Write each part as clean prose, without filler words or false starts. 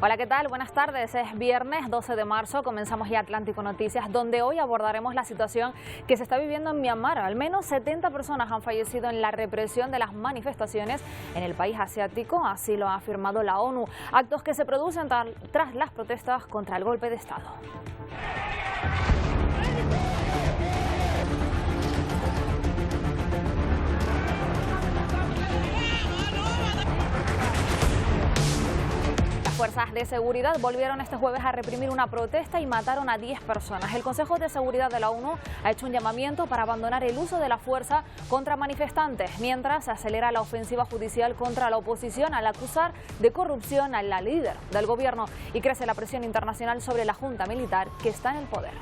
Hola, ¿qué tal? Buenas tardes. Es viernes 12 de marzo, comenzamos ya Atlántico Noticias, donde hoy abordaremos la situación que se está viviendo en Myanmar. Al menos 70 personas han fallecido en la represión de las manifestaciones en el país asiático, así lo ha afirmado la ONU. Actos que se producen tras las protestas contra el golpe de Estado. Las fuerzas de seguridad volvieron este jueves a reprimir una protesta y mataron a 10 personas. El Consejo de Seguridad de la ONU ha hecho un llamamiento para abandonar el uso de la fuerza contra manifestantes, mientras se acelera la ofensiva judicial contra la oposición al acusar de corrupción a la líder del gobierno y crece la presión internacional sobre la junta militar que está en el poder.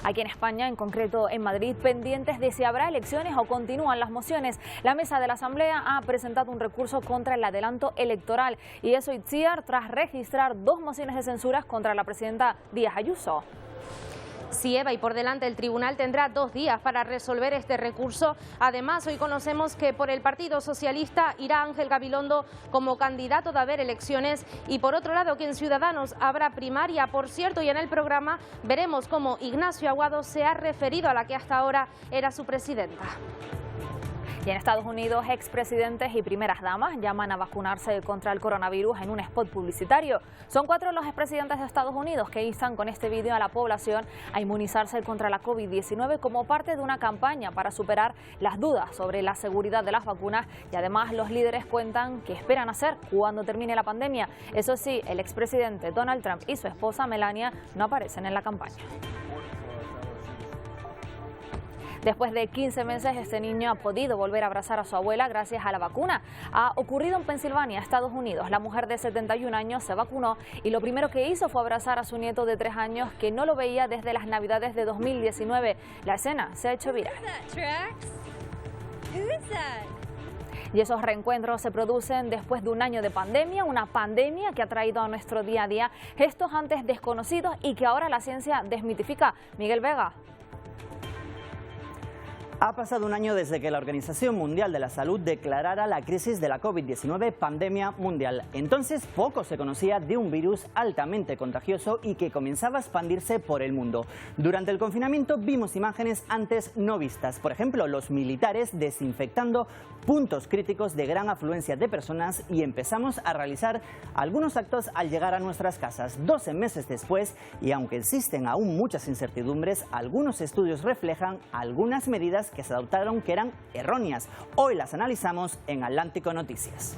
Aquí en España, en concreto en Madrid, pendientes de si habrá elecciones o continúan las mociones. La mesa de la Asamblea ha presentado un recurso contra el adelanto electoral y eso Itziar tras registrar 2 mociones de censura contra la presidenta Díaz Ayuso. Sí, Eva, y por delante el tribunal tendrá 2 días para resolver este recurso. Además, hoy conocemos que por el Partido Socialista irá Ángel Gabilondo como candidato de haber elecciones y por otro lado que en Ciudadanos habrá primaria. Por cierto, y en el programa veremos cómo Ignacio Aguado se ha referido a la que hasta ahora era su presidenta. Y en Estados Unidos, expresidentes y primeras damas llaman a vacunarse contra el coronavirus en un spot publicitario. Son 4 los expresidentes de Estados Unidos que instan con este vídeo a la población a inmunizarse contra la COVID-19 como parte de una campaña para superar las dudas sobre la seguridad de las vacunas y además los líderes cuentan qué esperan hacer cuando termine la pandemia. Eso sí, el expresidente Donald Trump y su esposa Melania no aparecen en la campaña. Después de 15 meses, este niño ha podido volver a abrazar a su abuela gracias a la vacuna. Ha ocurrido en Pensilvania, Estados Unidos. La mujer de 71 años se vacunó y lo primero que hizo fue abrazar a su nieto de 3 años que no lo veía desde las Navidades de 2019. La escena se ha hecho viral. Y esos reencuentros se producen después de un año de pandemia, una pandemia que ha traído a nuestro día a día gestos antes desconocidos y que ahora la ciencia desmitifica. Miguel Vega. Ha pasado un año desde que la Organización Mundial de la Salud declarara la crisis de la COVID-19 pandemia mundial. Entonces poco se conocía de un virus altamente contagioso y que comenzaba a expandirse por el mundo. Durante el confinamiento vimos imágenes antes no vistas. Por ejemplo, los militares desinfectando puntos críticos de gran afluencia de personas y empezamos a realizar algunos actos al llegar a nuestras casas. 12 meses después, y aunque existen aún muchas incertidumbres, algunos estudios reflejan algunas medidas que se adoptaron que eran erróneas. Hoy las analizamos en Atlántico Noticias.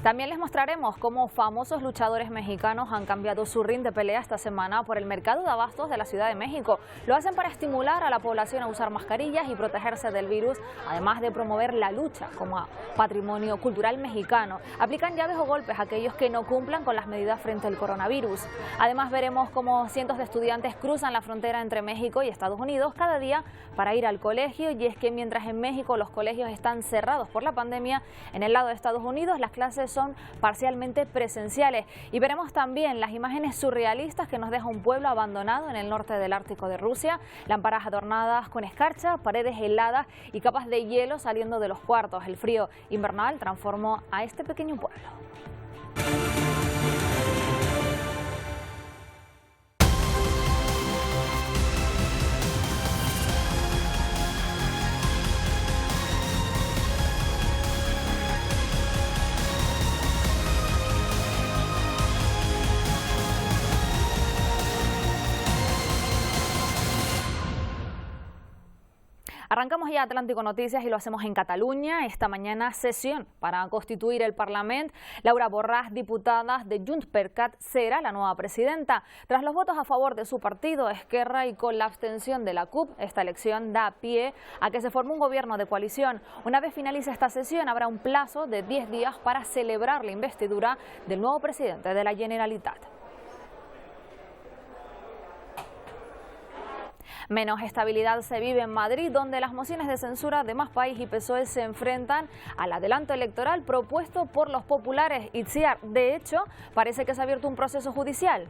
También les mostraremos cómo famosos luchadores mexicanos han cambiado su ring de pelea esta semana por el mercado de abastos de la Ciudad de México. Lo hacen para estimular a la población a usar mascarillas y protegerse del virus, además de promover la lucha como patrimonio cultural mexicano. Aplican llaves o golpes a aquellos que no cumplan con las medidas frente al coronavirus. Además veremos cómo cientos de estudiantes cruzan la frontera entre México y Estados Unidos cada día para ir al colegio, y es que mientras en México los colegios están cerrados por la pandemia, en el lado de Estados Unidos las clases son parcialmente presenciales. Y veremos también las imágenes surrealistas que nos deja un pueblo abandonado en el norte del Ártico de Rusia, lámparas adornadas con escarcha, paredes heladas y capas de hielo saliendo de los cuartos. El frío invernal transformó a este pequeño pueblo. Arrancamos ya Atlántico Noticias y lo hacemos en Cataluña. Esta mañana sesión para constituir el Parlamento. Laura Borràs, diputada de Junts per Cat, será la nueva presidenta. Tras los votos a favor de su partido, Esquerra, y con la abstención de la CUP, esta elección da pie a que se forme un gobierno de coalición. Una vez finalice esta sesión, habrá un plazo de 10 días para celebrar la investidura del nuevo presidente de la Generalitat. Menos estabilidad se vive en Madrid, donde las mociones de censura de Más País y PSOE se enfrentan al adelanto electoral propuesto por los populares. Itziar, de hecho, parece que se ha abierto un proceso judicial.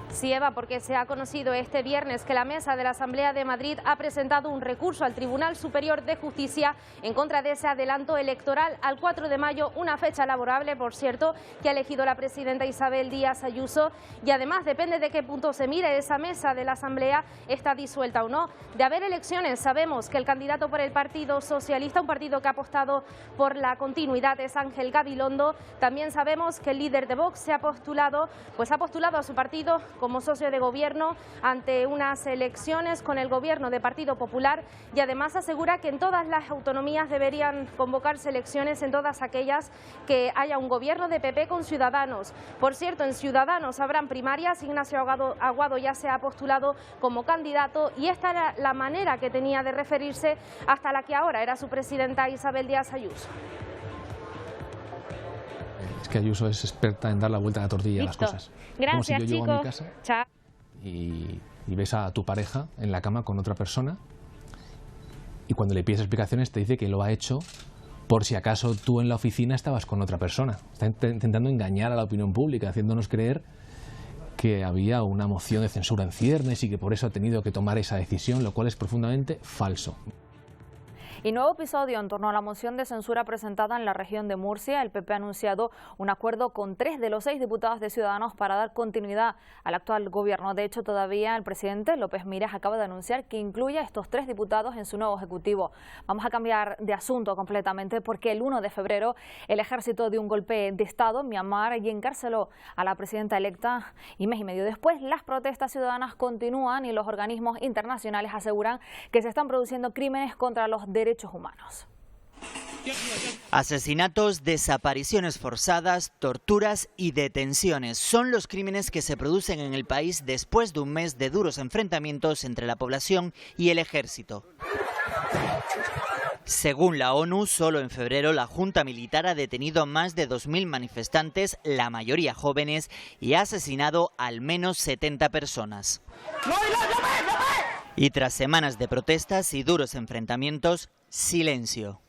Sí, Eva, porque se ha conocido este viernes que la Mesa de la Asamblea de Madrid ha presentado un recurso al Tribunal Superior de Justicia en contra de ese adelanto electoral al 4 de mayo, una fecha laborable, por cierto, que ha elegido la presidenta Isabel Díaz Ayuso. Y además depende de qué punto se mire esa Mesa de la Asamblea, está disuelta o no. De haber elecciones, sabemos que el candidato por el Partido Socialista, un partido que ha apostado por la continuidad, es Ángel Gabilondo. También sabemos que el líder de Vox ha postulado a su partido como socio de gobierno ante unas elecciones con el gobierno de Partido Popular, y además asegura que en todas las autonomías deberían convocarse elecciones, en todas aquellas que haya un gobierno de PP con Ciudadanos. Por cierto, en Ciudadanos habrán primarias, Ignacio Aguado ya se ha postulado como candidato y esta era la manera que tenía de referirse hasta la que ahora era su presidenta Isabel Díaz Ayuso. Es que Ayuso es experta en dar la vuelta a la tortilla a las cosas. Gracias, como si yo llego a mi casa Chao. y ves a tu pareja en la cama con otra persona y cuando le pides explicaciones te dice que lo ha hecho por si acaso tú en la oficina estabas con otra persona. Está intentando engañar a la opinión pública, haciéndonos creer que había una moción de censura en ciernes y que por eso ha tenido que tomar esa decisión, lo cual es profundamente falso. Y nuevo episodio en torno a la moción de censura presentada en la región de Murcia. El PP ha anunciado un acuerdo con 3 de los 6 diputados de Ciudadanos para dar continuidad al actual gobierno. De hecho, todavía el presidente López Miras acaba de anunciar que incluye a estos 3 diputados en su nuevo ejecutivo. Vamos a cambiar de asunto completamente porque el 1 de febrero el ejército dio un golpe de Estado en Myanmar y encarceló a la presidenta electa, y mes y medio después las protestas ciudadanas continúan y los organismos internacionales aseguran que se están produciendo crímenes contra los derechos humanos. Asesinatos, desapariciones forzadas, torturas y detenciones son los crímenes que se producen en el país después de un mes de duros enfrentamientos entre la población y el ejército. Según la ONU, solo en febrero la Junta Militar ha detenido a más de 2.000 manifestantes, la mayoría jóvenes, y ha asesinado al menos 70 personas. Y tras semanas de protestas y duros enfrentamientos, silencio.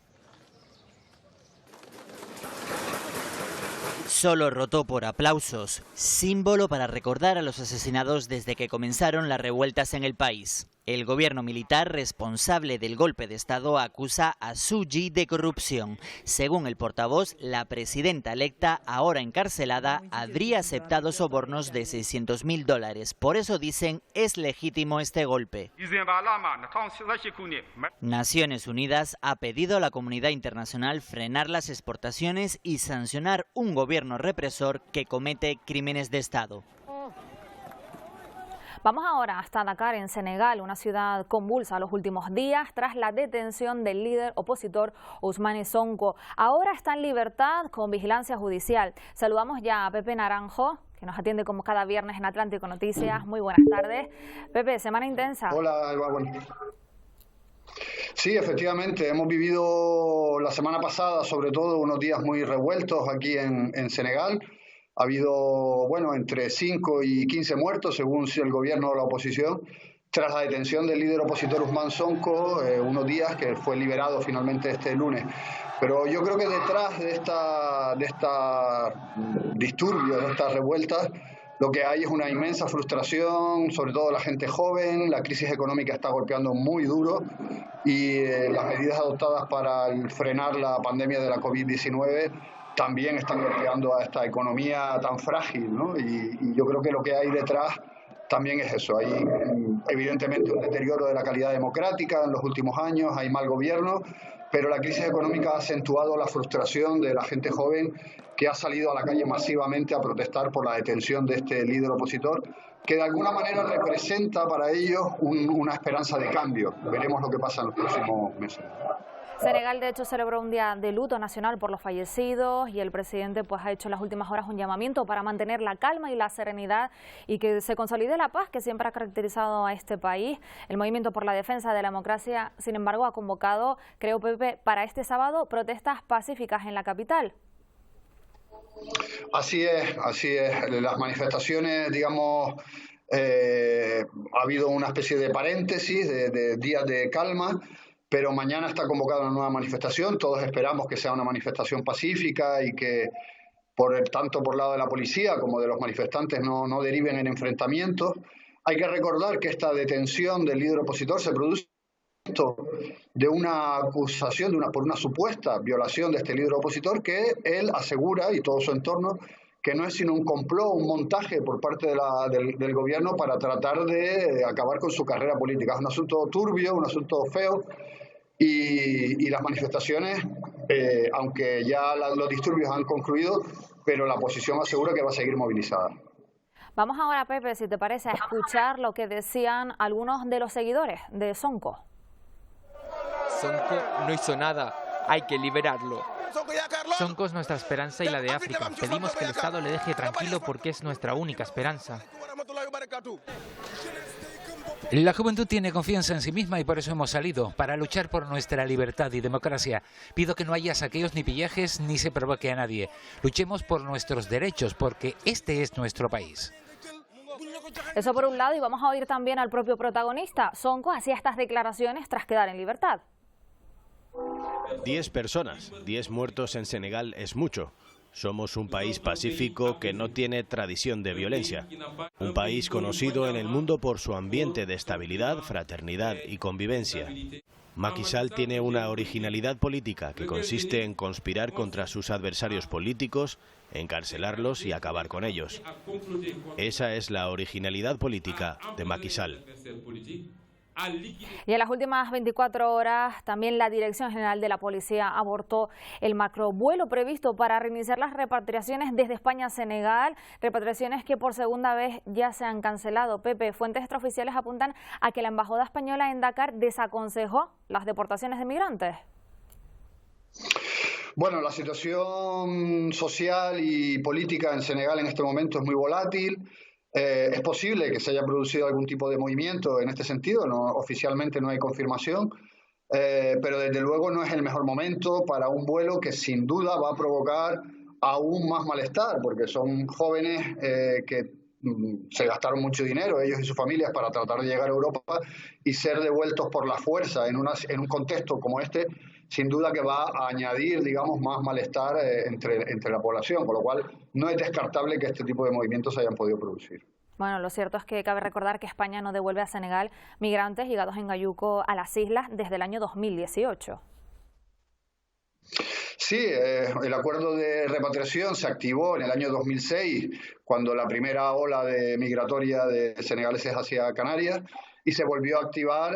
Solo rotó por aplausos, símbolo para recordar a los asesinados desde que comenzaron las revueltas en el país. El gobierno militar responsable del golpe de Estado acusa a Suu Kyi de corrupción. Según el portavoz, la presidenta electa, ahora encarcelada, habría aceptado sobornos de $600.000. Por eso dicen es legítimo este golpe. Naciones Unidas ha pedido a la comunidad internacional frenar las exportaciones y sancionar un gobierno represor que comete crímenes de Estado. Vamos ahora hasta Dakar, en Senegal, una ciudad convulsa los últimos días tras la detención del líder opositor Ousmane Sonko. Ahora está en libertad con vigilancia judicial. Saludamos ya a Pepe Naranjo, que nos atiende como cada viernes en Atlántico Noticias. Muy buenas tardes. Pepe, semana intensa. Hola, Alba. Bueno. Sí, efectivamente, hemos vivido la semana pasada, sobre todo, unos días muy revueltos aquí en Senegal. Ha habido, entre 5 y 15 muertos, según el gobierno o la oposición, tras la detención del líder opositor Ousmane Sonko, unos días que fue liberado finalmente este lunes. Pero yo creo que detrás de esta disturbios, de estas revueltas, lo que hay es una inmensa frustración, sobre todo la gente joven. La crisis económica está golpeando muy duro y las medidas adoptadas para frenar la pandemia de la COVID-19 también están golpeando a esta economía tan frágil, ¿no? Y yo creo que lo que hay detrás también es eso. Hay evidentemente un deterioro de la calidad democrática en los últimos años, hay mal gobierno, pero la crisis económica ha acentuado la frustración de la gente joven que ha salido a la calle masivamente a protestar por la detención de este líder opositor, que de alguna manera representa para ellos una esperanza de cambio. Veremos lo que pasa en los próximos meses. Senegal, de hecho, celebró un día de luto nacional por los fallecidos y el presidente ha hecho en las últimas horas un llamamiento para mantener la calma y la serenidad y que se consolide la paz que siempre ha caracterizado a este país. El Movimiento por la Defensa de la Democracia, sin embargo, ha convocado, creo, Pepe, para este sábado protestas pacíficas en la capital. Así es. Las manifestaciones, ha habido una especie de paréntesis, de días de calma, pero mañana está convocada una nueva manifestación. Todos esperamos que sea una manifestación pacífica y que tanto por lado de la policía como de los manifestantes no deriven en enfrentamientos. Hay que recordar que esta detención del líder opositor se produce de una acusación por una supuesta violación de este líder opositor que él asegura, y todo su entorno, que no es sino un complot, un montaje por parte del gobierno para tratar de acabar con su carrera política. Es un asunto turbio, un asunto feo, y las manifestaciones, aunque ya los disturbios han concluido, pero la oposición asegura que va a seguir movilizada. Vamos ahora, Pepe, si te parece, a escuchar lo que decían algunos de los seguidores de Sonko. Sonko no hizo nada, hay que liberarlo. Sonko es nuestra esperanza y la de África. Pedimos que el Estado le deje tranquilo porque es nuestra única esperanza. La juventud tiene confianza en sí misma y por eso hemos salido, para luchar por nuestra libertad y democracia. Pido que no haya saqueos ni pillajes ni se provoque a nadie. Luchemos por nuestros derechos porque este es nuestro país. Eso por un lado, y vamos a oír también al propio protagonista. Sonko hacía estas declaraciones tras quedar en libertad. 10 personas, 10 muertos en Senegal es mucho. Somos un país pacífico que no tiene tradición de violencia. Un país conocido en el mundo por su ambiente de estabilidad, fraternidad y convivencia. Macky Sall tiene una originalidad política que consiste en conspirar contra sus adversarios políticos, encarcelarlos y acabar con ellos. Esa es la originalidad política de Macky Sall. Y en las últimas 24 horas también la Dirección General de la Policía abortó el macrovuelo previsto para reiniciar las repatriaciones desde España a Senegal, repatriaciones que por segunda vez ya se han cancelado. Pepe, fuentes extraoficiales apuntan a que la Embajada Española en Dakar desaconsejó las deportaciones de migrantes. Bueno, la situación social y política en Senegal en este momento es muy volátil. Es posible que se haya producido algún tipo de movimiento en este sentido, oficialmente no hay confirmación, pero desde luego no es el mejor momento para un vuelo que sin duda va a provocar aún más malestar, porque son jóvenes que se gastaron mucho dinero, ellos y sus familias, para tratar de llegar a Europa, y ser devueltos por la fuerza en un contexto como este, sin duda que va a añadir, digamos, más malestar entre la población, con lo cual no es descartable que este tipo de movimientos se hayan podido producir. Bueno, lo cierto es que cabe recordar que España no devuelve a Senegal migrantes llegados en Gayuco a las islas desde el año 2018. Sí, el acuerdo de repatriación se activó en el año 2006, cuando la primera ola migratoria de senegaleses hacia Canarias, y se volvió a activar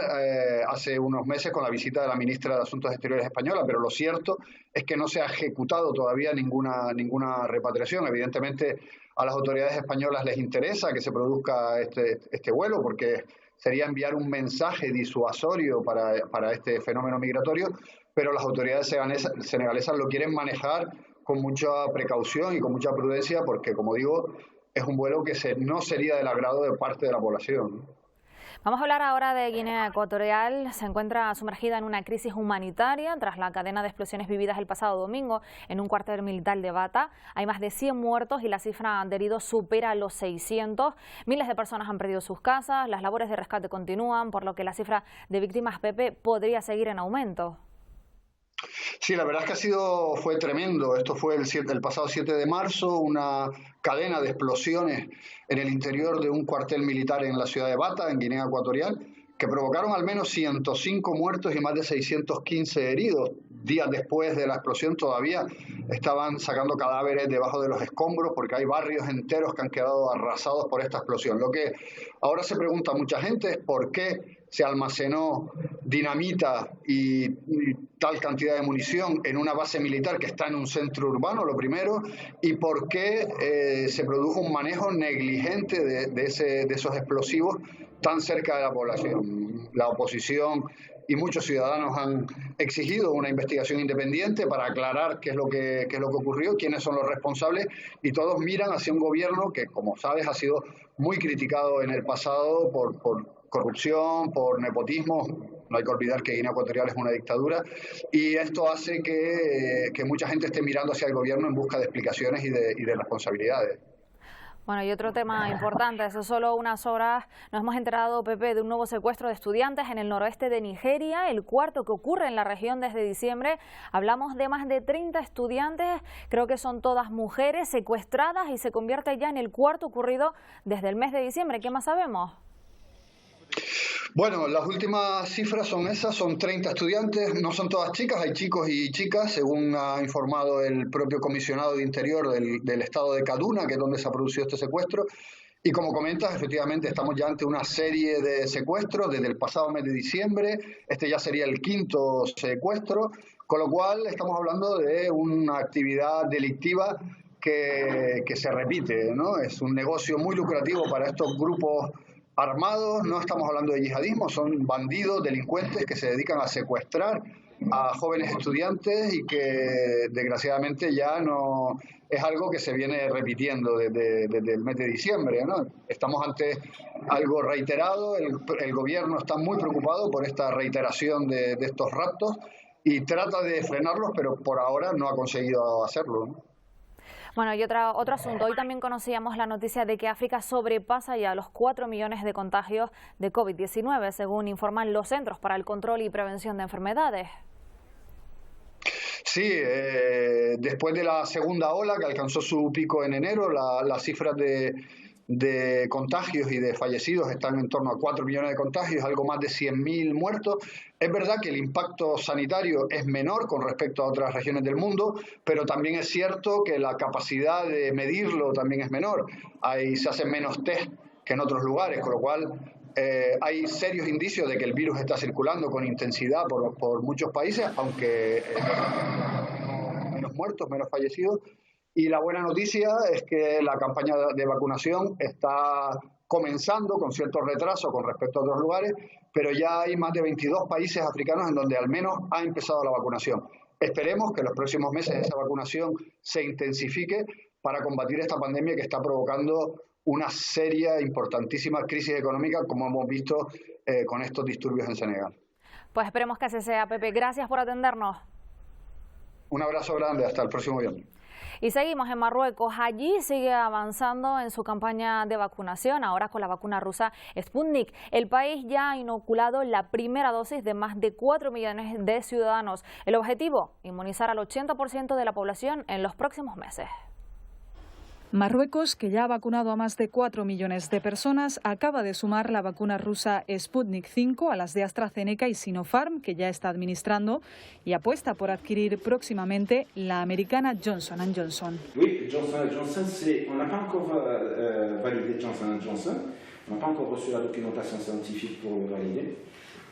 hace unos meses con la visita de la ministra de Asuntos Exteriores española, pero lo cierto es que no se ha ejecutado todavía ninguna repatriación. Evidentemente a las autoridades españolas les interesa que se produzca este vuelo, porque sería enviar un mensaje disuasorio para este fenómeno migratorio, pero las autoridades senegalesas lo quieren manejar con mucha precaución y con mucha prudencia, porque, como digo, es un vuelo que no sería del agrado de parte de la población. Vamos a hablar ahora de Guinea Ecuatorial. Se encuentra sumergida en una crisis humanitaria tras la cadena de explosiones vividas el pasado domingo en un cuartel militar de Bata. Hay más de 100 muertos y la cifra de heridos supera los 600. Miles de personas han perdido sus casas, las labores de rescate continúan, por lo que la cifra de víctimas, Pepe, podría seguir en aumento. Sí, la verdad es que fue tremendo. Esto fue el pasado 7 de marzo, una cadena de explosiones en el interior de un cuartel militar en la ciudad de Bata, en Guinea Ecuatorial, que provocaron al menos 105 muertos y más de 615 heridos. Días después de la explosión todavía estaban sacando cadáveres debajo de los escombros, porque hay barrios enteros que han quedado arrasados por esta explosión. Lo que ahora se pregunta mucha gente es por qué se almacenó dinamita y tal cantidad de munición en una base militar que está en un centro urbano, lo primero, y por qué se produjo un manejo negligente de esos explosivos tan cerca de la población. La oposición y muchos ciudadanos han exigido una investigación independiente para aclarar qué es lo que ocurrió, quiénes son los responsables, y todos miran hacia un gobierno que, como sabes, ha sido muy criticado en el pasado por corrupción, por nepotismo. No hay que olvidar que Guinea Ecuatorial es una dictadura, y esto hace que mucha gente esté mirando hacia el gobierno en busca de explicaciones y de responsabilidades. Bueno, y otro tema importante, hace solo unas horas nos hemos enterado, Pepe, de un nuevo secuestro de estudiantes en el noroeste de Nigeria, el cuarto que ocurre en la región desde diciembre. Hablamos de más de 30 estudiantes, creo que son todas mujeres, secuestradas, y se convierte ya en el cuarto ocurrido desde el mes de diciembre. ¿Qué más sabemos? Bueno, las últimas cifras son esas, son 30 estudiantes, no son todas chicas, hay chicos y chicas, según ha informado el propio comisionado de Interior del estado de Kaduna, que es donde se ha producido este secuestro. Y como comentas, efectivamente estamos ya ante una serie de secuestros desde el pasado mes de diciembre, este ya sería el quinto secuestro, con lo cual estamos hablando de una actividad delictiva que se repite, ¿no? Es un negocio muy lucrativo para estos grupos armados, no estamos hablando de yihadismo, son bandidos, delincuentes que se dedican a secuestrar a jóvenes estudiantes y que desgraciadamente ya no es algo que se viene repitiendo desde el mes de diciembre, ¿no? Estamos ante algo reiterado, el gobierno está muy preocupado por esta reiteración de estos raptos y trata de frenarlos, pero por ahora no ha conseguido hacerlo, ¿no? Bueno, y otro asunto. Hoy también conocíamos la noticia de que África sobrepasa ya los 4 millones de contagios de COVID-19, según informan los Centros para el Control y Prevención de Enfermedades. Sí, después de la segunda ola que alcanzó su pico en enero, las cifras de contagios y de fallecidos están en torno a 4 millones de contagios, algo más de 100.000 muertos. Es verdad que el impacto sanitario es menor con respecto a otras regiones del mundo, pero también es cierto que la capacidad de medirlo también es menor. Se hacen menos test que en otros lugares, con lo cual hay serios indicios de que el virus está circulando con intensidad por muchos países, aunque menos muertos, menos fallecidos. Y la buena noticia es que la campaña de vacunación está comenzando con cierto retraso con respecto a otros lugares, pero ya hay más de 22 países africanos en donde al menos ha empezado la vacunación. Esperemos que en los próximos meses esa vacunación se intensifique para combatir esta pandemia que está provocando una seria, importantísima crisis económica, como hemos visto con estos disturbios en Senegal. Pues esperemos que así sea, Pepe. Gracias por atendernos. Un abrazo grande, hasta el próximo viernes. Y seguimos en Marruecos. Allí sigue avanzando en su campaña de vacunación, ahora con la vacuna rusa Sputnik. El país ya ha inoculado la primera dosis de más de 4 millones de ciudadanos. El objetivo, inmunizar al 80% de la población en los próximos meses. Marruecos, que ya ha vacunado a más de 4 millones de personas, acaba de sumar la vacuna rusa Sputnik 5 a las de AstraZeneca y Sinopharm, que ya está administrando, y apuesta por adquirir próximamente la americana Johnson & Johnson. Oui, Johnson & Johnson, on n'a pas encore validé Johnson & Johnson, on n'a pas encore reçu la documentation scientifique pour le valider.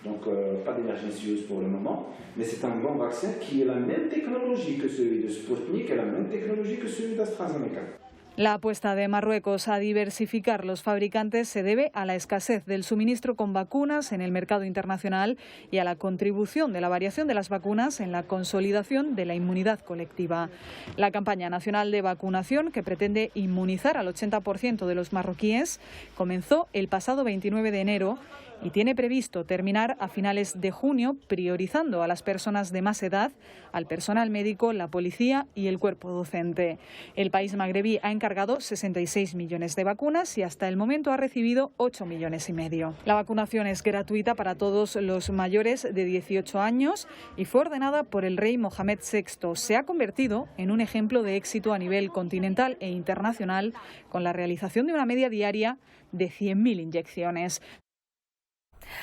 Donc pas d'émergence use pour le moment, mais c'est un bon vaccin qui est la même technologie que celui de Sputnik et la même technologie que celui d'AstraZeneca. La apuesta de Marruecos a diversificar los fabricantes se debe a la escasez del suministro con vacunas en el mercado internacional y a la contribución de la variación de las vacunas en la consolidación de la inmunidad colectiva. La campaña nacional de vacunación, que pretende inmunizar al 80% de los marroquíes, comenzó el pasado 29 de enero y tiene previsto terminar a finales de junio, priorizando a las personas de más edad, al personal médico, la policía y el cuerpo docente. El país magrebí ha encargado 66 millones de vacunas y hasta el momento ha recibido 8,5 millones. La vacunación es gratuita para todos los mayores de 18 años y fue ordenada por el rey Mohamed VI. Se ha convertido en un ejemplo de éxito a nivel continental e internacional, con la realización de una media diaria de 100.000 inyecciones.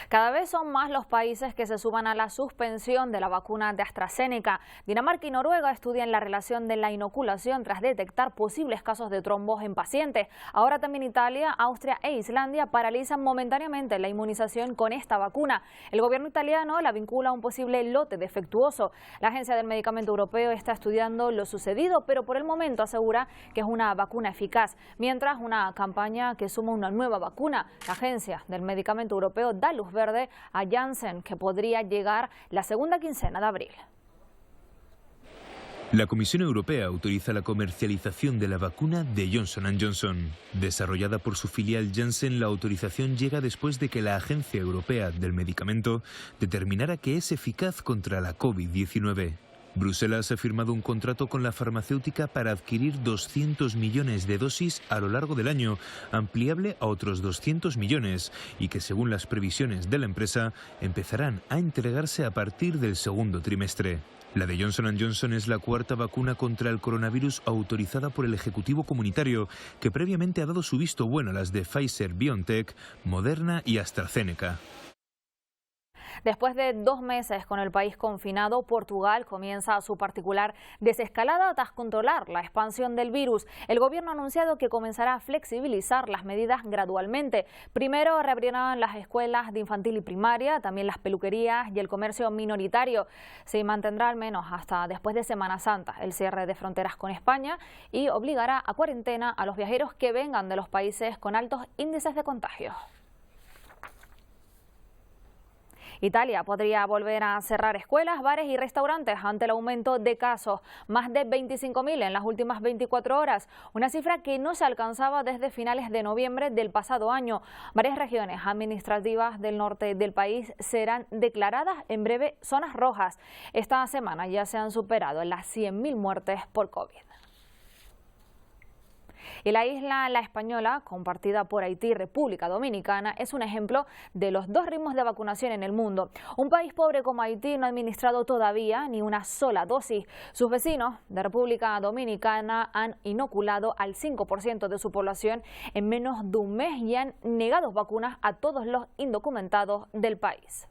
Cada vez son más los países que se suman a la suspensión de la vacuna de AstraZeneca. Dinamarca y Noruega estudian la relación de la inoculación tras detectar posibles casos de trombos en pacientes. Ahora también Italia, Austria e Islandia paralizan momentáneamente la inmunización con esta vacuna. El gobierno italiano la vincula a un posible lote defectuoso. La Agencia del Medicamento Europeo está estudiando lo sucedido, pero por el momento asegura que es una vacuna eficaz. Mientras, una campaña que suma una nueva vacuna. La Agencia del Medicamento Europeo da luz verde a Janssen, que podría llegar la segunda quincena de abril. La Comisión Europea autoriza la comercialización de la vacuna de Johnson & Johnson. Desarrollada por su filial Janssen, la autorización llega después de que la Agencia Europea del Medicamento determinara que es eficaz contra la COVID-19. Bruselas ha firmado un contrato con la farmacéutica para adquirir 200 millones de dosis a lo largo del año, ampliable a otros 200 millones, y que según las previsiones de la empresa empezarán a entregarse a partir del segundo trimestre. La de Johnson & Johnson es la cuarta vacuna contra el coronavirus autorizada por el Ejecutivo Comunitario, que previamente ha dado su visto bueno a las de Pfizer, BioNTech, Moderna y AstraZeneca. Después de 2 meses con el país confinado, Portugal comienza su particular desescalada tras controlar la expansión del virus. El gobierno ha anunciado que comenzará a flexibilizar las medidas gradualmente. Primero reabrirán las escuelas de infantil y primaria, también las peluquerías y el comercio minoritario. Se mantendrá al menos hasta después de Semana Santa el cierre de fronteras con España y obligará a cuarentena a los viajeros que vengan de los países con altos índices de contagio. Italia podría volver a cerrar escuelas, bares y restaurantes ante el aumento de casos, más de 25.000 en las últimas 24 horas, una cifra que no se alcanzaba desde finales de noviembre del pasado año. Varias regiones administrativas del norte del país serán declaradas en breve zonas rojas. Esta semana ya se han superado las 100.000 muertes por COVID. Y la isla La Española, compartida por Haití y República Dominicana, es un ejemplo de los 2 ritmos de vacunación en el mundo. Un país pobre como Haití no ha administrado todavía ni una sola dosis. Sus vecinos de República Dominicana han inoculado al 5% de su población en menos de un mes y han negado vacunas a todos los indocumentados del país.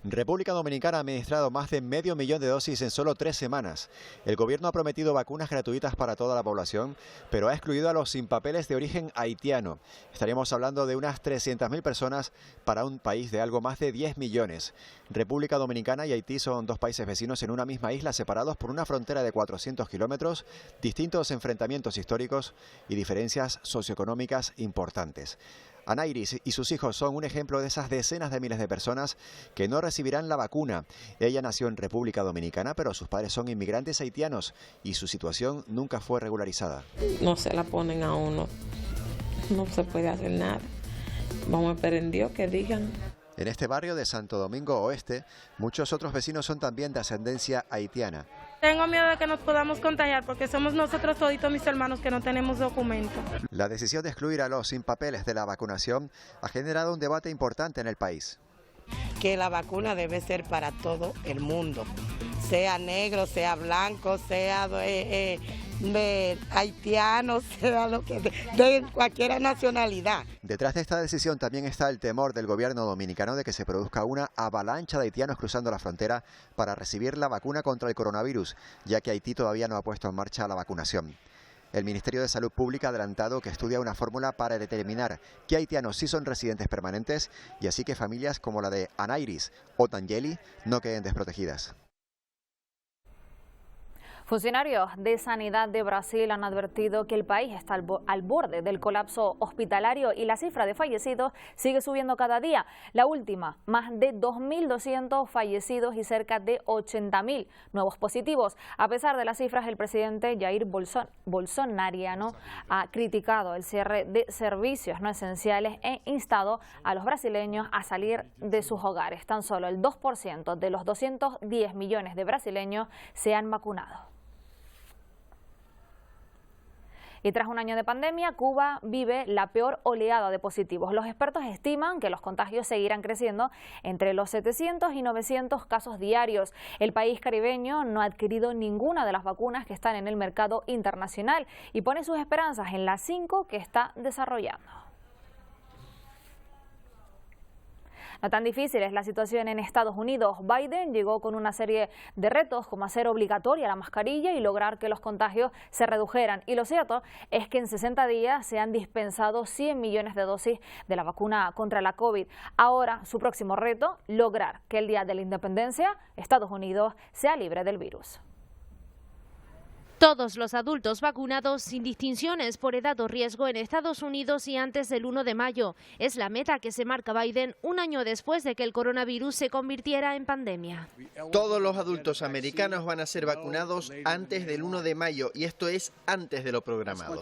República Dominicana ha administrado más de 500.000 de dosis en solo 3 semanas. El gobierno ha prometido vacunas gratuitas para toda la población, pero ha excluido a los sin papeles de origen haitiano. Estaríamos hablando de unas 300.000 personas para un país de algo más de 10 millones. República Dominicana y Haití son 2 países vecinos en una misma isla, separados por una frontera de 400 kilómetros, distintos enfrentamientos históricos y diferencias socioeconómicas importantes. Anairis y sus hijos son un ejemplo de esas decenas de miles de personas que no recibirán la vacuna. Ella nació en República Dominicana, pero sus padres son inmigrantes haitianos y su situación nunca fue regularizada. No se la ponen a uno, no se puede hacer nada. Vamos a esperar en Dios que digan. En este barrio de Santo Domingo Oeste, muchos otros vecinos son también de ascendencia haitiana. Tengo miedo de que nos podamos contagiar porque somos nosotros toditos mis hermanos que no tenemos documentos. La decisión de excluir a los sin papeles de la vacunación ha generado un debate importante en el país. Que la vacuna debe ser para todo el mundo, sea negro, sea blanco, sea haitiano, sea lo que de cualquier nacionalidad. Detrás de esta decisión también está el temor del gobierno dominicano de que se produzca una avalancha de haitianos cruzando la frontera para recibir la vacuna contra el coronavirus, ya que Haití todavía no ha puesto en marcha la vacunación. El Ministerio de Salud Pública ha adelantado que estudia una fórmula para determinar qué haitianos sí son residentes permanentes y así que familias como la de Anairis o Tangeli no queden desprotegidas. Funcionarios de Sanidad de Brasil han advertido que el país está al borde del colapso hospitalario y la cifra de fallecidos sigue subiendo cada día. La última, más de 2.200 fallecidos y cerca de 80.000 nuevos positivos. A pesar de las cifras, el presidente Jair Bolsonaro ha criticado el cierre de servicios no esenciales e instado a los brasileños a salir de sus hogares. Tan solo el 2% de los 210 millones de brasileños se han vacunado. Y tras un año de pandemia, Cuba vive la peor oleada de positivos. Los expertos estiman que los contagios seguirán creciendo entre los 700 y 900 casos diarios. El país caribeño no ha adquirido ninguna de las vacunas que están en el mercado internacional y pone sus esperanzas en las 5 que está desarrollando. No tan difícil es la situación en Estados Unidos. Biden llegó con una serie de retos como hacer obligatoria la mascarilla y lograr que los contagios se redujeran. Y lo cierto es que en 60 días se han dispensado 100 millones de dosis de la vacuna contra la COVID. Ahora su próximo reto, lograr que el día de la independencia Estados Unidos sea libre del virus. Todos los adultos vacunados sin distinciones por edad o riesgo en Estados Unidos y antes del 1 de mayo. Es la meta que se marca Biden un año después de que el coronavirus se convirtiera en pandemia. Todos los adultos americanos van a ser vacunados antes del 1 de mayo y esto es antes de lo programado.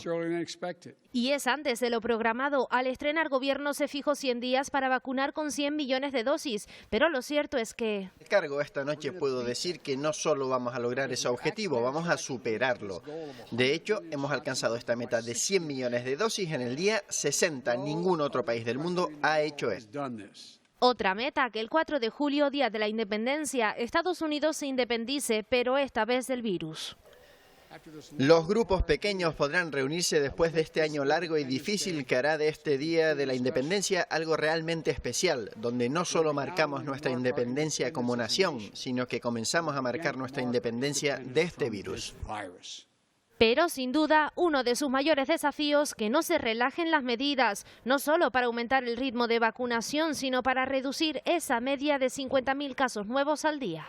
Y es antes de lo programado. Al estrenar gobierno se fijó 100 días para vacunar con 100 millones de dosis. Pero lo cierto es que... El cargo esta noche puedo decir que no solo vamos a lograr ese objetivo, vamos a superarlo. De hecho, hemos alcanzado esta meta de 100 millones de dosis en el día 60. Ningún otro país del mundo ha hecho esto. Otra meta, que el 4 de julio, Día de la Independencia, Estados Unidos se independice, pero esta vez del virus. Los grupos pequeños podrán reunirse después de este año largo y difícil que hará de este Día de la Independencia algo realmente especial, donde no solo marcamos nuestra independencia como nación, sino que comenzamos a marcar nuestra independencia de este virus. Pero, sin duda, uno de sus mayores desafíos, que no se relajen las medidas, no solo para aumentar el ritmo de vacunación, sino para reducir esa media de 50.000 casos nuevos al día.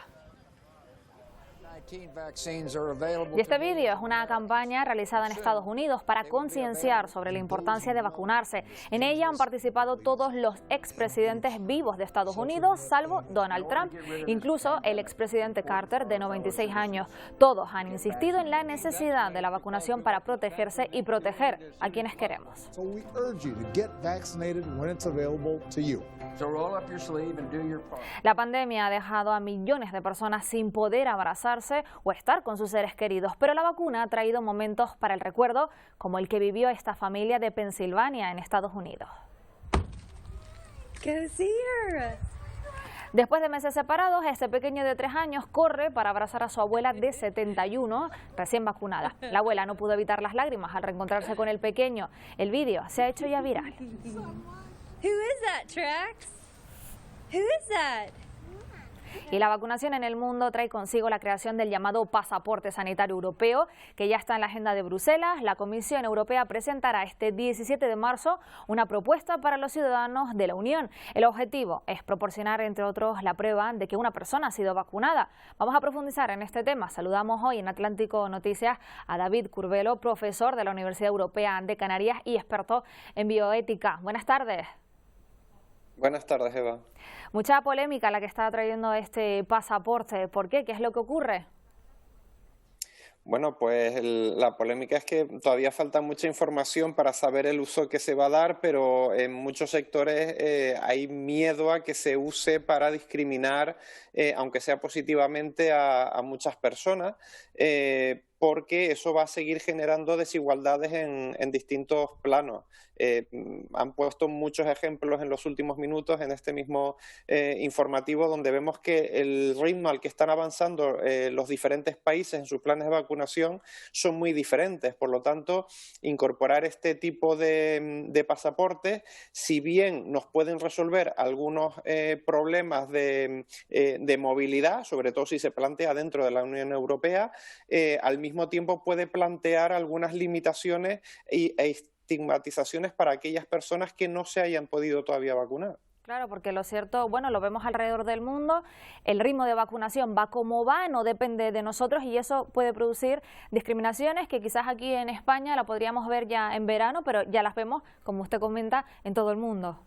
Y este vídeo es una campaña realizada en Estados Unidos para concienciar sobre la importancia de vacunarse. En ella han participado todos los expresidentes vivos de Estados Unidos, salvo Donald Trump, incluso el expresidente Carter, de 96 años. Todos han insistido en la necesidad de la vacunación para protegerse y proteger a quienes queremos. La pandemia ha dejado a millones de personas sin poder abrazarse o estar con sus seres queridos, pero la vacuna ha traído momentos para el recuerdo, como el que vivió esta familia de Pensilvania, en Estados Unidos. Después de meses separados, este pequeño de 3 años corre para abrazar a su abuela de 71, recién vacunada. La abuela no pudo evitar las lágrimas al reencontrarse con el pequeño. El vídeo se ha hecho ya viral. Y la vacunación en el mundo trae consigo la creación del llamado pasaporte sanitario europeo, que ya está en la agenda de Bruselas. La Comisión Europea presentará este 17 de marzo una propuesta para los ciudadanos de la Unión. El objetivo es proporcionar, entre otros, la prueba de que una persona ha sido vacunada. Vamos a profundizar en este tema. Saludamos hoy en Atlántico Noticias a David Curbelo, profesor de la Universidad Europea de Canarias y experto en bioética. Buenas tardes. Buenas tardes, Eva. Mucha polémica la que está trayendo este pasaporte. ¿Por qué? ¿Qué es lo que ocurre? Bueno, pues la polémica es que todavía falta mucha información para saber el uso que se va a dar, pero en muchos sectores hay miedo a que se use para discriminar, aunque sea positivamente, a muchas personas, porque eso va a seguir generando desigualdades en distintos planos. Han puesto muchos ejemplos en los últimos minutos en este mismo informativo, donde vemos que el ritmo al que están avanzando los diferentes países en sus planes de vacunación son muy diferentes. Por lo tanto, incorporar este tipo de pasaportes, si bien nos pueden resolver algunos problemas de movilidad, sobre todo si se plantea dentro de la Unión Europea, al mismo tiempo puede plantear algunas limitaciones e estigmatizaciones para aquellas personas que no se hayan podido todavía vacunar. Claro, porque lo cierto, bueno, lo vemos alrededor del mundo, el ritmo de vacunación va como va, no depende de nosotros y eso puede producir discriminaciones que quizás aquí en España la podríamos ver ya en verano, pero ya las vemos, como usted comenta, en todo el mundo.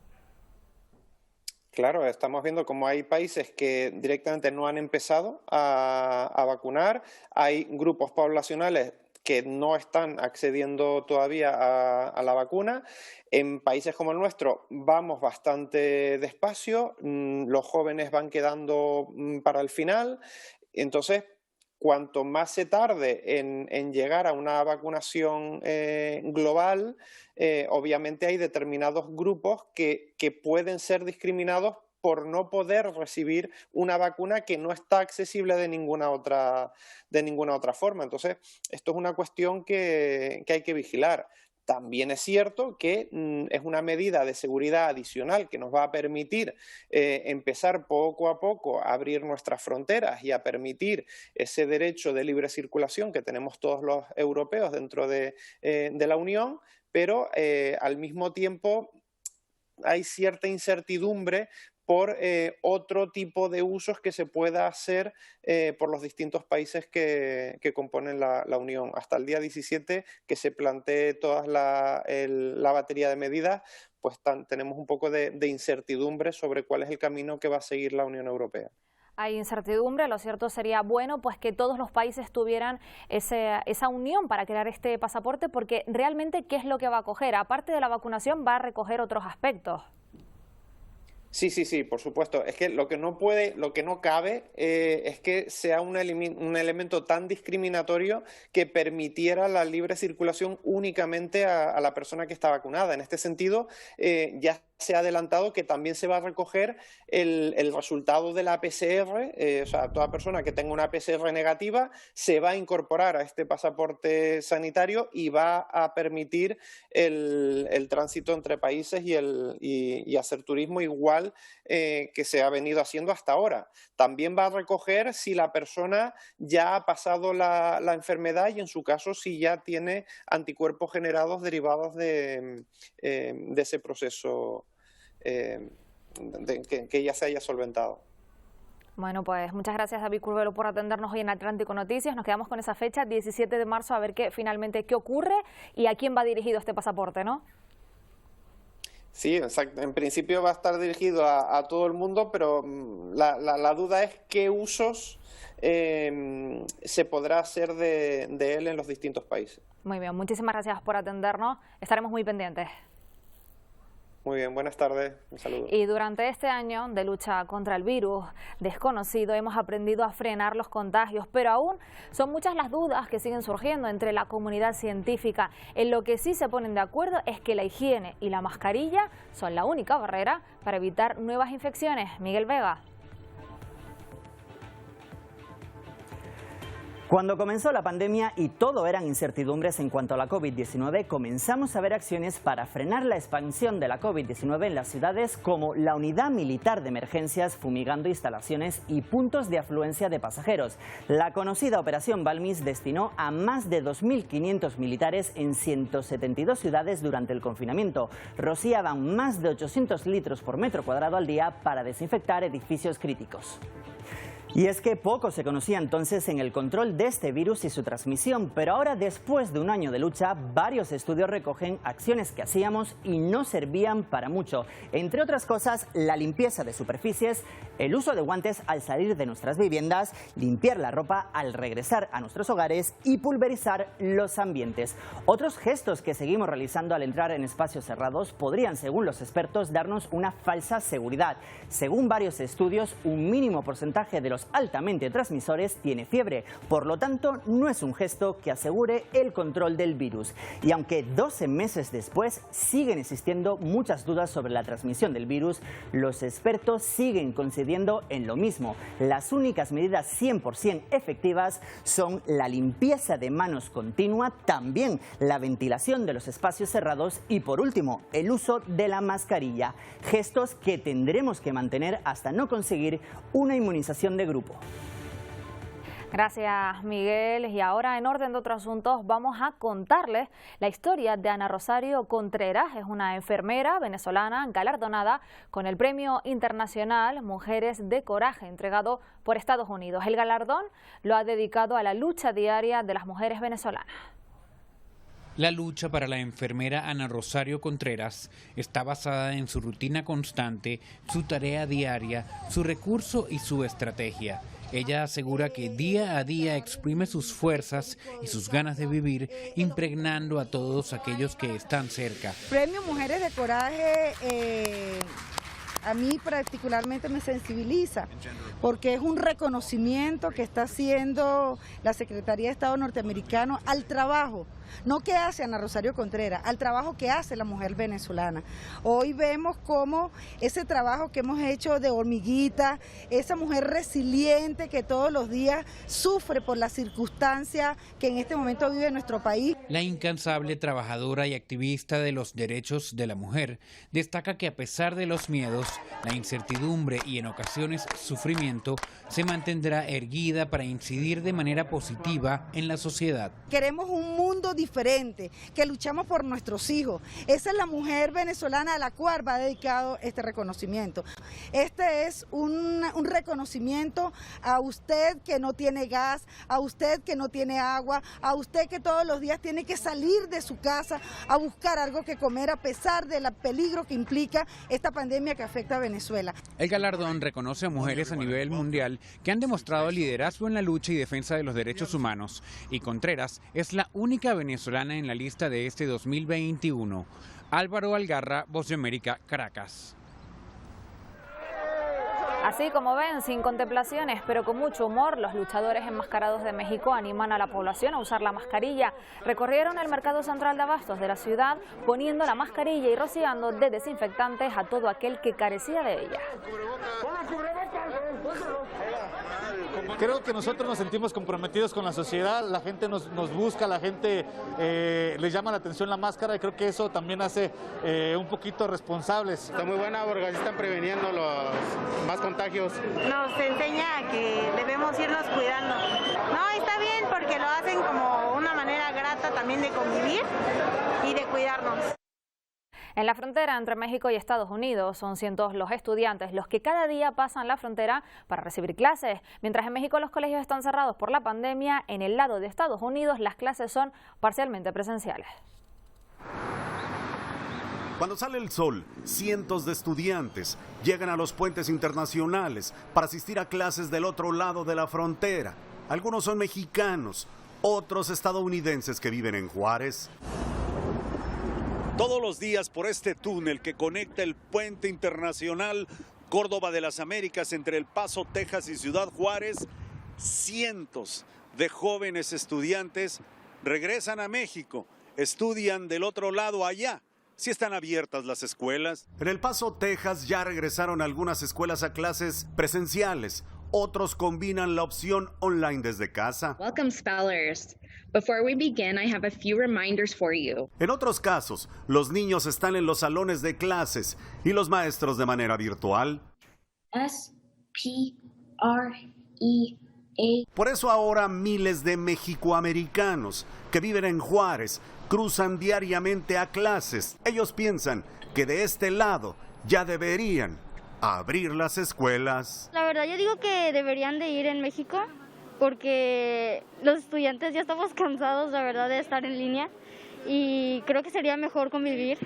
Claro, estamos viendo cómo hay países que directamente no han empezado a vacunar, hay grupos poblacionales que no están accediendo todavía a la vacuna. En países como el nuestro vamos bastante despacio, los jóvenes van quedando para el final, entonces cuanto más se tarde en llegar a una vacunación global, obviamente hay determinados grupos que pueden ser discriminados por no poder recibir una vacuna que no está accesible de ninguna otra forma. Entonces, esto es una cuestión que hay que vigilar. También es cierto que es una medida de seguridad adicional que nos va a permitir empezar poco a poco a abrir nuestras fronteras y a permitir ese derecho de libre circulación que tenemos todos los europeos dentro de la Unión, pero al mismo tiempo hay cierta incertidumbre por otro tipo de usos que se pueda hacer por los distintos países que componen la Unión. Hasta el día 17, que se plantee toda la batería de medidas, pues tenemos un poco de incertidumbre sobre cuál es el camino que va a seguir la Unión Europea. Hay incertidumbre, lo cierto sería bueno pues que todos los países tuvieran esa unión para crear este pasaporte, porque realmente ¿qué es lo que va a coger? Aparte de la vacunación, va a recoger otros aspectos. Sí, por supuesto. Es que lo que no cabe es que sea un elemento tan discriminatorio que permitiera la libre circulación únicamente a la persona que está vacunada. En este sentido, ya se ha adelantado que también se va a recoger el resultado de la PCR, o sea, toda persona que tenga una PCR negativa se va a incorporar a este pasaporte sanitario y va a permitir el tránsito entre países y hacer turismo igual que se ha venido haciendo hasta ahora. También va a recoger si la persona ya ha pasado la enfermedad y en su caso si ya tiene anticuerpos generados derivados de ese proceso que ya se haya solventado. Bueno, pues muchas gracias, David Curbelo, por atendernos hoy en Atlántico Noticias. Nos quedamos con esa fecha, 17 de marzo, a ver finalmente qué ocurre y a quién va dirigido este pasaporte, ¿no? Sí, exacto. En principio va a estar dirigido a todo el mundo, pero la duda es qué usos se podrá hacer de él en los distintos países. Muy bien, muchísimas gracias por atendernos. Estaremos muy pendientes. Muy bien, buenas tardes, un saludo. Y durante este año de lucha contra el virus desconocido hemos aprendido a frenar los contagios, pero aún son muchas las dudas que siguen surgiendo entre la comunidad científica. En lo que sí se ponen de acuerdo es que la higiene y la mascarilla son la única barrera para evitar nuevas infecciones. Miguel Vega. Cuando comenzó la pandemia y todo eran incertidumbres en cuanto a la COVID-19, comenzamos a ver acciones para frenar la expansión de la COVID-19 en las ciudades, como la Unidad Militar de Emergencias fumigando instalaciones y puntos de afluencia de pasajeros. La conocida Operación Balmis destinó a más de 2.500 militares en 172 ciudades durante el confinamiento. Rociaban más de 800 litros por metro cuadrado al día para desinfectar edificios críticos. Y es que poco se conocía entonces en el control de este virus y su transmisión, pero ahora, después de un año de lucha, varios estudios recogen acciones que hacíamos y no servían para mucho. Entre otras cosas, la limpieza de superficies, el uso de guantes al salir de nuestras viviendas, limpiar la ropa al regresar a nuestros hogares y pulverizar los ambientes. Otros gestos que seguimos realizando al entrar en espacios cerrados podrían, según los expertos, darnos una falsa seguridad. Según varios estudios, un mínimo porcentaje de los altamente transmisores tiene fiebre, por lo tanto no es un gesto que asegure el control del virus. Y aunque 12 meses después siguen existiendo muchas dudas sobre la transmisión del virus, los expertos siguen coincidiendo en lo mismo. Las únicas medidas 100% efectivas son la limpieza de manos continua, también la ventilación de los espacios cerrados y, por último, el uso de la mascarilla. Gestos que tendremos que mantener hasta no conseguir una inmunización de grupo. Gracias, Miguel. Y ahora, en orden de otros asuntos, vamos a contarles la historia de Ana Rosario Contreras. Es una enfermera venezolana galardonada con el Premio Internacional Mujeres de Coraje, entregado por Estados Unidos. El galardón lo ha dedicado a la lucha diaria de las mujeres venezolanas. La lucha para la enfermera Ana Rosario Contreras está basada en su rutina constante, su tarea diaria, su recurso y su estrategia. Ella asegura que día a día exprime sus fuerzas y sus ganas de vivir, impregnando a todos aquellos que están cerca. Premio Mujeres de Coraje a mí particularmente me sensibiliza, porque es un reconocimiento que está haciendo la Secretaría de Estado norteamericano al trabajo, no que hace Ana Rosario Contreras, al trabajo que hace la mujer venezolana. Hoy vemos cómo ese trabajo que hemos hecho de hormiguita, esa mujer resiliente que todos los días sufre por las circunstancias que en este momento vive nuestro país. La incansable trabajadora y activista de los derechos de la mujer destaca que a pesar de los miedos, la incertidumbre y en ocasiones sufrimiento, se mantendrá erguida para incidir de manera positiva en la sociedad. Queremos un mundo diferente, que luchamos por nuestros hijos. Esa es la mujer venezolana a la cual va dedicado este reconocimiento. Este es un reconocimiento a usted que no tiene gas, a usted que no tiene agua, a usted que todos los días tiene que salir de su casa a buscar algo que comer a pesar del peligro que implica esta pandemia que afecta a Venezuela. El galardón reconoce a mujeres a nivel mundial que han demostrado liderazgo en la lucha y defensa de los derechos humanos, y Contreras es la única venezolana en la lista de este 2021. Álvaro Algarra, Voz de América, Caracas. Así como ven, sin contemplaciones, pero con mucho humor, los luchadores enmascarados de México animan a la población a usar la mascarilla. Recorrieron el mercado central de abastos de la ciudad poniendo la mascarilla y rociando de desinfectantes a todo aquel que carecía de ella. Creo que nosotros nos sentimos comprometidos con la sociedad, la gente nos busca, la gente les llama la atención la máscara y creo que eso también hace un poquito responsables. Está muy buena porque así están previniendo los más contagios. Nos enseña que debemos irnos cuidando. No, está bien porque lo hacen como una manera grata también de convivir y de cuidarnos. En la frontera entre México y Estados Unidos son cientos los estudiantes los que cada día pasan la frontera para recibir clases. Mientras en México los colegios están cerrados por la pandemia, en el lado de Estados Unidos las clases son parcialmente presenciales. Cuando sale el sol, cientos de estudiantes llegan a los puentes internacionales para asistir a clases del otro lado de la frontera. Algunos son mexicanos, otros estadounidenses que viven en Juárez. Todos los días por este túnel que conecta el puente internacional Córdoba de las Américas entre El Paso, Texas y Ciudad Juárez, cientos de jóvenes estudiantes regresan a México, estudian del otro lado allá. Sí están abiertas las escuelas. En El Paso, Texas, ya regresaron algunas escuelas a clases presenciales. Otros combinan la opción online desde casa. Welcome, spellers. Before we begin, I have a few reminders for you. En otros casos, los niños están en los salones de clases y los maestros de manera virtual. S-P-R-E-A. Por eso ahora miles de mexicoamericanos que viven en Juárez cruzan diariamente a clases. Ellos piensan que de este lado ya deberían abrir las escuelas. La verdad yo digo que deberían de ir en México porque los estudiantes ya estamos cansados, la verdad, de estar en línea y creo que sería mejor convivir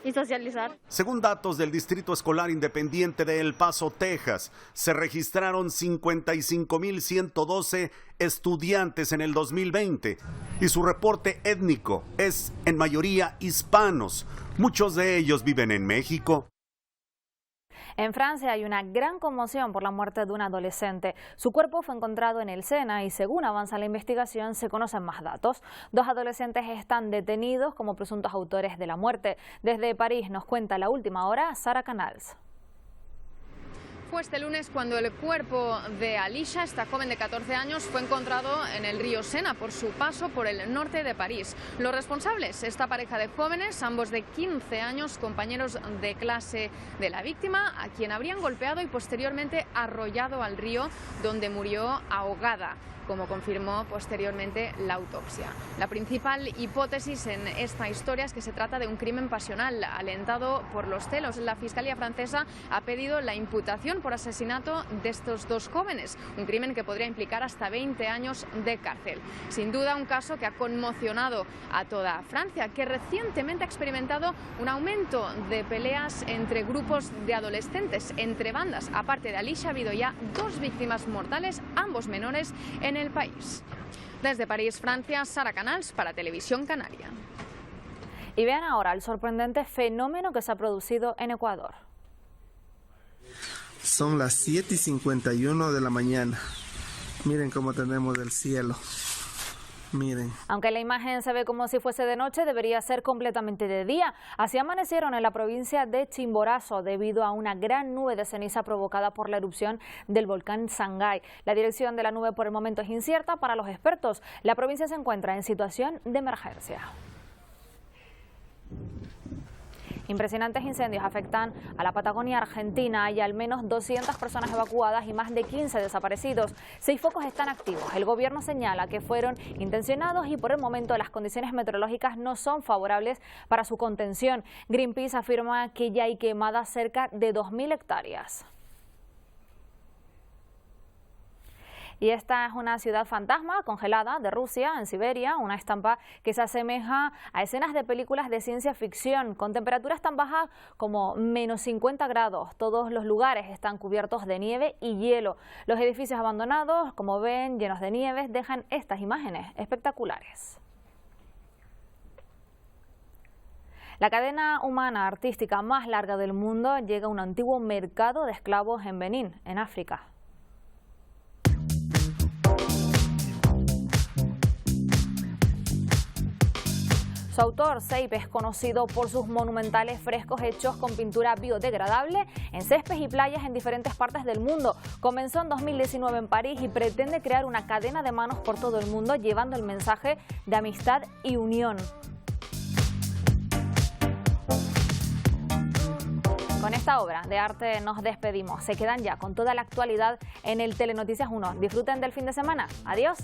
y socializar. Según datos del Distrito Escolar Independiente de El Paso, Texas, se registraron 55,112 estudiantes en el 2020 y su reporte étnico es en mayoría hispanos. Muchos de ellos viven en México. En Francia hay una gran conmoción por la muerte de un adolescente. Su cuerpo fue encontrado en el Sena y según avanza la investigación se conocen más datos. 2 adolescentes están detenidos como presuntos autores de la muerte. Desde París nos cuenta la última hora Sara Canals. Fue este lunes cuando el cuerpo de Alicia, esta joven de 14 años, fue encontrado en el río Sena por su paso por el norte de París. Los responsables, esta pareja de jóvenes, ambos de 15 años, compañeros de clase de la víctima, a quien habrían golpeado y posteriormente arrollado al río, donde murió ahogada, como confirmó posteriormente la autopsia. La principal hipótesis en esta historia es que se trata de un crimen pasional alentado por los celos. La Fiscalía francesa ha pedido la imputación por asesinato de estos 2 jóvenes, un crimen que podría implicar hasta 20 años de cárcel. Sin duda un caso que ha conmocionado a toda Francia, que recientemente ha experimentado un aumento de peleas entre grupos de adolescentes, entre bandas. Aparte de Alicia, ha habido ya 2 víctimas mortales, ambos menores, en el país. Desde París, Francia, Sara Canals para Televisión Canaria. Y vean ahora el sorprendente fenómeno que se ha producido en Ecuador. Son las 7:51 de la mañana. Miren cómo tenemos el cielo. Miren. Aunque la imagen se ve como si fuese de noche, debería ser completamente de día. Así amanecieron en la provincia de Chimborazo debido a una gran nube de ceniza provocada por la erupción del volcán Sangay. La dirección de la nube por el momento es incierta para los expertos. La provincia se encuentra en situación de emergencia. Impresionantes incendios afectan a la Patagonia Argentina. Hay al menos 200 personas evacuadas y más de 15 desaparecidos. 6 focos están activos. El gobierno señala que fueron intencionados y por el momento las condiciones meteorológicas no son favorables para su contención. Greenpeace afirma que ya hay quemadas cerca de 2.000 hectáreas. Y esta es una ciudad fantasma congelada de Rusia, en Siberia, una estampa que se asemeja a escenas de películas de ciencia ficción, con temperaturas tan bajas como menos 50 grados. Todos los lugares están cubiertos de nieve y hielo. Los edificios abandonados, como ven, llenos de nieves, dejan estas imágenes espectaculares. La cadena humana artística más larga del mundo llega a un antiguo mercado de esclavos en Benín, en África. Su autor, Seip, es conocido por sus monumentales frescos hechos con pintura biodegradable en céspedes y playas en diferentes partes del mundo. Comenzó en 2019 en París y pretende crear una cadena de manos por todo el mundo, llevando el mensaje de amistad y unión. Con esta obra de arte nos despedimos. Se quedan ya con toda la actualidad en el Telenoticias 1. Disfruten del fin de semana. Adiós.